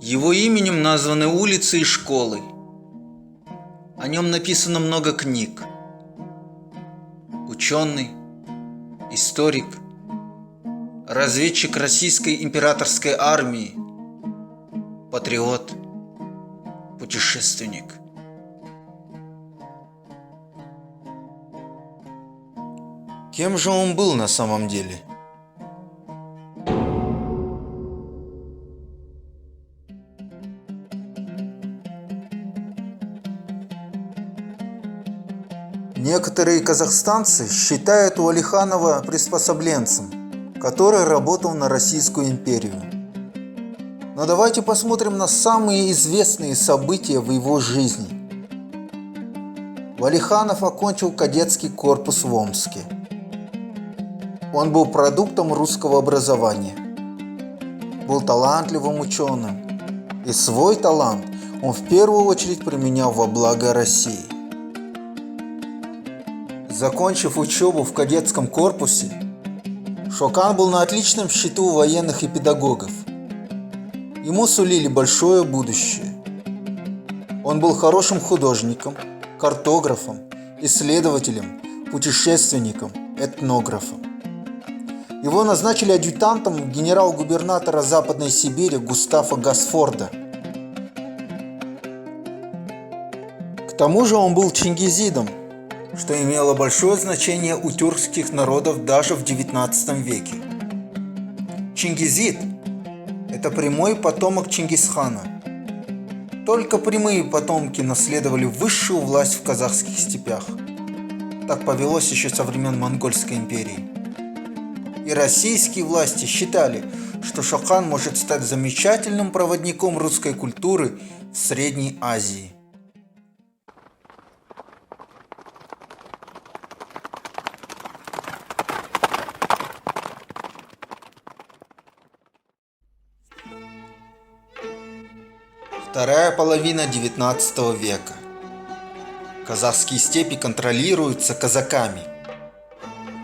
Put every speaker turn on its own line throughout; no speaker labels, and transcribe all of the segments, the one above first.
Его именем названы улицы и школы. О нем написано много книг. Ученый, историк, разведчик российской императорской армии, патриот, путешественник. Кем же он был на самом деле? Некоторые казахстанцы считают Уалиханова приспособленцем, который работал на Российскую империю. Но давайте посмотрим на самые известные события в его жизни. Уалиханов окончил кадетский корпус в Омске. Он был продуктом русского образования. Был талантливым ученым. И свой талант он в первую очередь применял во благо России. Закончив учебу в кадетском корпусе, Шокан был на отличном счету военных и педагогов. Ему сулили большое будущее. Он был хорошим художником, картографом, исследователем, путешественником, этнографом. Его назначили адъютантом генерал-губернатора Западной Сибири Густава Гасфорда. К тому же он был чингизидом, что имело большое значение у тюркских народов даже в XIX веке. Чингизид – это прямой потомок Чингисхана. Только прямые потомки наследовали высшую власть в казахских степях. Так повелось еще со времен Монгольской империи. И российские власти считали, что Шоқан может стать замечательным проводником русской культуры в Средней Азии. Вторая половина XIX века. Казахские степи контролируются казаками.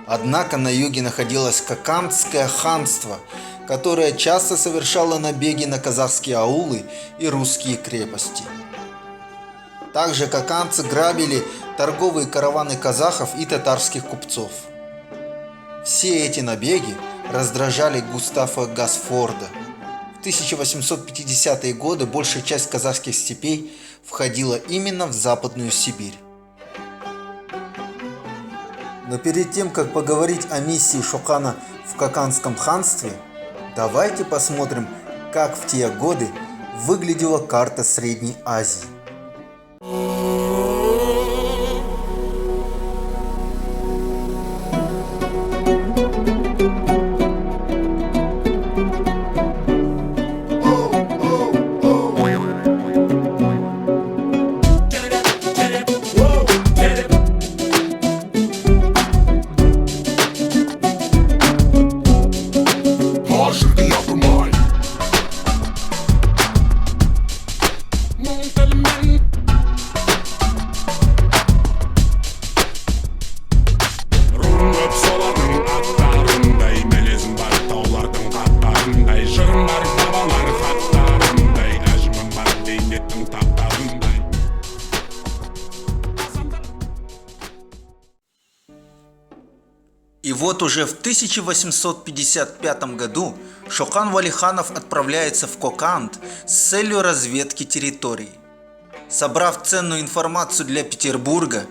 Однако на юге находилось Кокандское ханство, которое часто совершало набеги на казахские аулы и русские крепости. Также кокандцы грабили торговые караваны казахов и татарских купцов. Все эти набеги раздражали Густава Гасфорда. В 1850-е годы большая часть казахских степей входила именно в Западную Сибирь. Но перед тем, как поговорить о миссии Шокана в Кокандском ханстве, давайте посмотрим, как в те годы выглядела карта Средней Азии. И вот уже в 1855 году Шокан Уалиханов отправляется в Коканд с целью разведки территории. Собрав ценную информацию для Петербурга,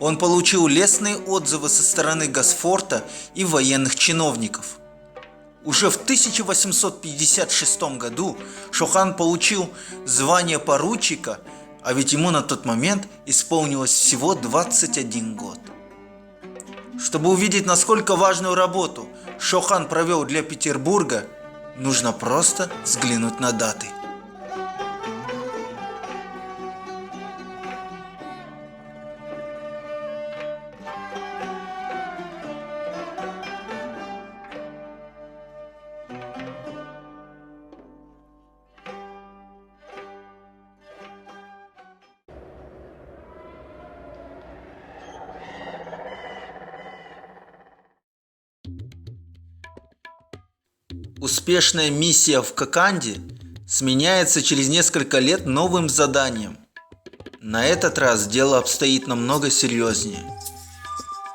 он получил лестные отзывы со стороны Гасфорда и военных чиновников. Уже в 1856 году Шоқан получил звание поручика, а ведь ему на тот момент исполнилось всего 21 год. Чтобы увидеть, насколько важную работу Шоқан провел для Петербурга, нужно просто взглянуть на даты. Успешная миссия в Коканде сменяется через несколько лет новым заданием. На этот раз дело обстоит намного серьезнее.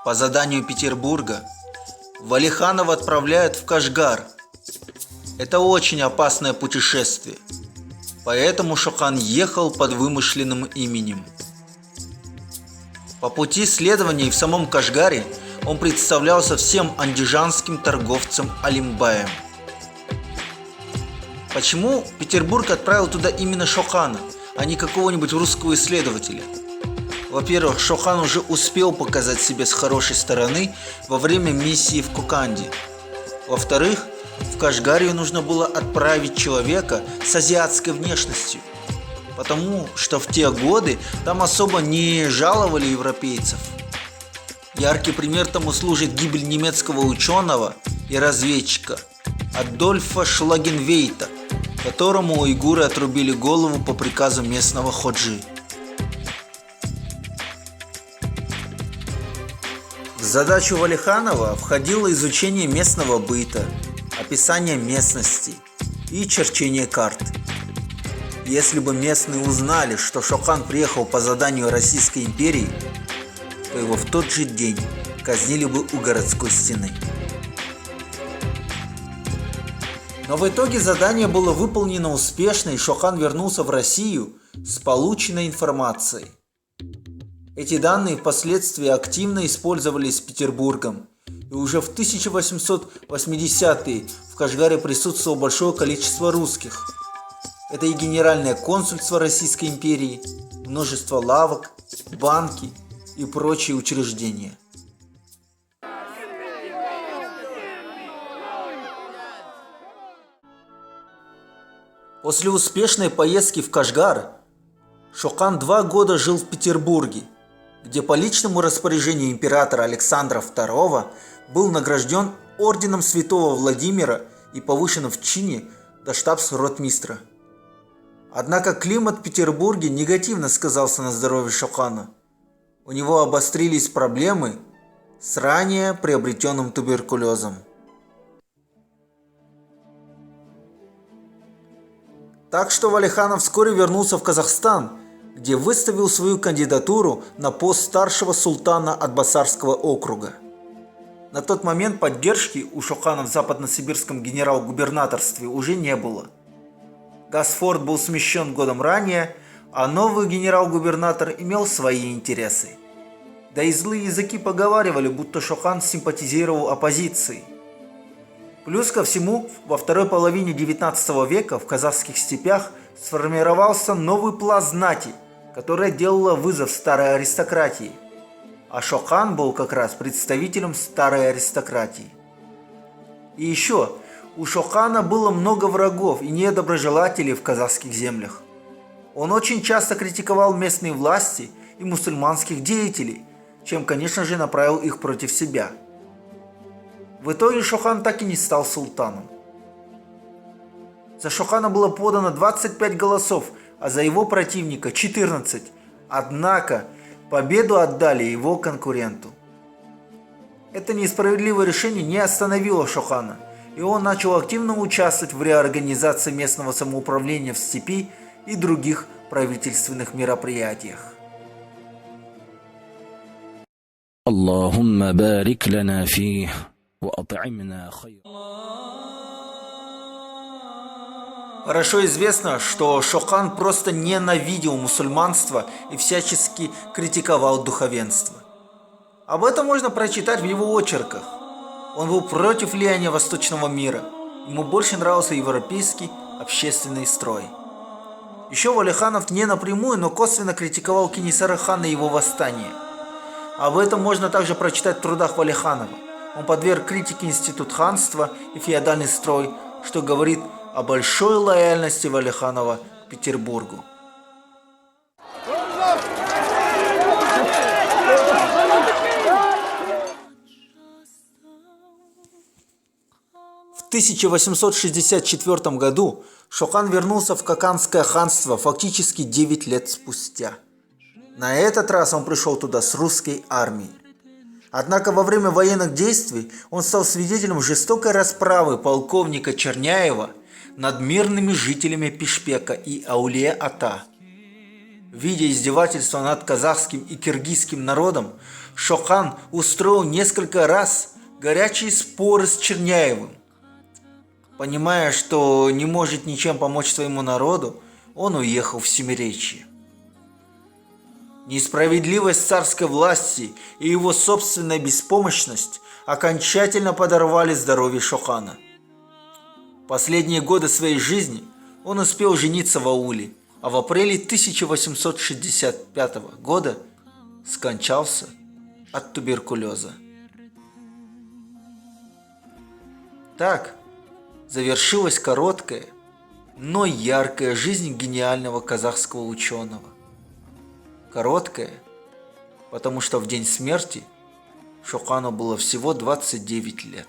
По заданию Петербурга Валиханова отправляют в Кашгар. Это очень опасное путешествие, поэтому Шоқан ехал под вымышленным именем. По пути следования в самом Кашгаре он представлялся всем андижанским торговцам Алимбаем. Почему Петербург отправил туда именно Шокана, а не какого-нибудь русского исследователя? Во-первых, Шоқан уже успел показать себя с хорошей стороны во время миссии в Коканде. Во-вторых, в Кашгарию нужно было отправить человека с азиатской внешностью, потому что в те годы там особо не жаловали европейцев. Яркий пример тому служит гибель немецкого ученого и разведчика Адольфа Шлагенвейта, которому уйгуры отрубили голову по приказу местного ходжи. В задачу Валиханова входило изучение местного быта, описание местности и черчение карт. Если бы местные узнали, что Шоқан приехал по заданию Российской империи, то его в тот же день казнили бы у городской стены. Но в итоге задание было выполнено успешно, и Шоқан вернулся в Россию с полученной информацией. Эти данные впоследствии активно использовались Петербургом, и уже в 1880-е в Кашгаре присутствовало большое количество русских. Это и Генеральное консульство Российской империи, множество лавок, банки и прочие учреждения. После успешной поездки в Кашгар Шоқан 2 года жил в Петербурге, где по личному распоряжению императора Александра II был награжден орденом Святого Владимира и повышен в чине до штабс-ротмистра. Однако климат в Петербурге негативно сказался на здоровье Шокана. У него обострились проблемы с ранее приобретенным туберкулезом. Так что Валиханов вскоре вернулся в Казахстан, где выставил свою кандидатуру на пост старшего султана Атбасарского округа. На тот момент поддержки у Шокана в западносибирском генерал-губернаторстве уже не было. Гасфорд был смещен годом ранее, а новый генерал-губернатор имел свои интересы. Да и злые языки поговаривали, будто Шоқан симпатизировал оппозиции. Плюс ко всему, во второй половине XIX века в казахских степях сформировался новый пласт знати, которая делала вызов старой аристократии. А Шоқан был как раз представителем старой аристократии. И еще, у Шокана было много врагов и недоброжелателей в казахских землях. Он очень часто критиковал местные власти и мусульманских деятелей, чем, конечно же, направил их против себя. В итоге Шоқан так и не стал султаном. За Шокана было подано 25 голосов, а за его противника 14. Однако победу отдали его конкуренту. Это несправедливое решение не остановило Шокана, и он начал активно участвовать в реорганизации местного самоуправления в степи и других правительственных мероприятиях.
Аллахумма барик лана фих ва ат'имна хайр.
Хорошо известно, что Шокан просто ненавидел мусульманство и всячески критиковал духовенство. Об этом можно прочитать в его очерках. Он был против влияния восточного мира. Ему больше нравился европейский общественный строй. Еще Валиханов не напрямую, но косвенно критиковал Кенесары хана и его восстание. Об этом можно также прочитать в трудах Валиханова. Он подверг критике институт ханства и феодальный строй, что говорит о большой лояльности Валиханова к Петербургу. В 1864 году Шокан вернулся в Коканское ханство фактически 9 лет спустя. На этот раз он пришел туда с русской армией. Однако во время военных действий он стал свидетелем жестокой расправы полковника Черняева над мирными жителями Пишпека и Аулия-Ата. Видя издевательства над казахским и киргизским народом, Шоқан устроил несколько раз горячие споры с Черняевым. Понимая, что не может ничем помочь своему народу, он уехал в Семиречье. Несправедливость царской власти и его собственная беспомощность окончательно подорвали здоровье Шокана. В последние годы своей жизни он успел жениться в ауле, а в апреле 1865 года скончался от туберкулеза. Так завершилась короткая, но яркая жизнь гениального казахского ученого. Короткая, потому что в день смерти Шокану было всего 29 лет.